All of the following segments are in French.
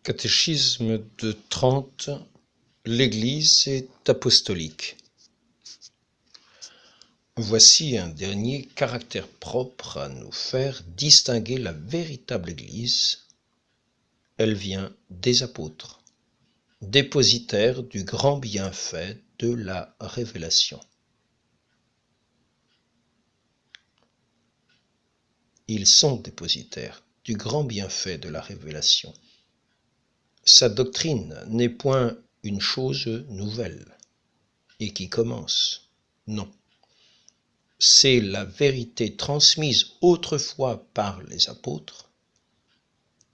Catéchisme de 30. L'Église est apostolique. Voici un dernier caractère propre à nous faire distinguer la véritable Église. Elle vient des apôtres, dépositaires du grand bienfait de la révélation. Ils sont dépositaires du grand bienfait de la révélation. Sa doctrine n'est point une chose nouvelle et qui commence. Non. C'est la vérité transmise autrefois par les apôtres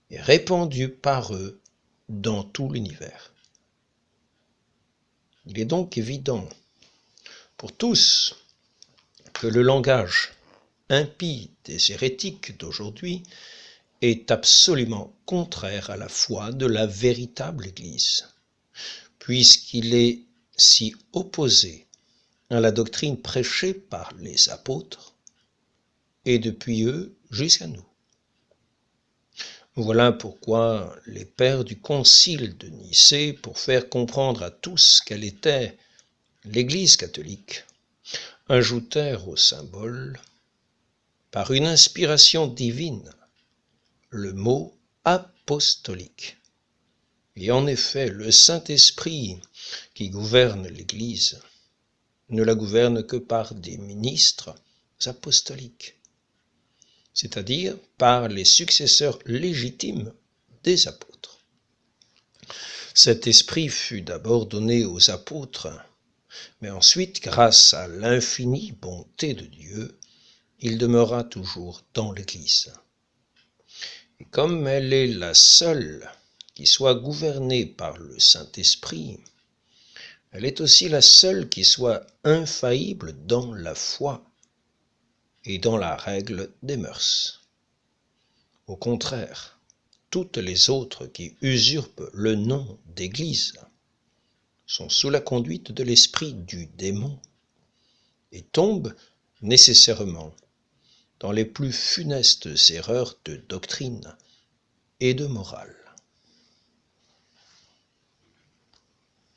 et répandue par eux dans tout l'univers. Il est donc évident pour tous que le langage impie des hérétiques d'aujourd'hui est absolument contraire à la foi de la véritable Église, puisqu'il est si opposé à la doctrine prêchée par les apôtres et depuis eux jusqu'à nous. Voilà pourquoi les pères du concile de Nicée, pour faire comprendre à tous quelle était l'Église catholique, ajoutèrent au symbole, par une inspiration divine, le mot apostolique. Et en effet, le Saint-Esprit qui gouverne l'Église ne la gouverne que par des ministres apostoliques, c'est-à-dire par les successeurs légitimes des apôtres. Cet esprit fut d'abord donné aux apôtres, mais ensuite, grâce à l'infinie bonté de Dieu, il demeura toujours dans l'Église. Et comme elle est la seule qui soit gouvernée par le Saint-Esprit, elle est aussi la seule qui soit infaillible dans la foi et dans la règle des mœurs. Au contraire, toutes les autres qui usurpent le nom d'Église sont sous la conduite de l'esprit du démon et tombent nécessairement dans les plus funestes erreurs de doctrine et de morale.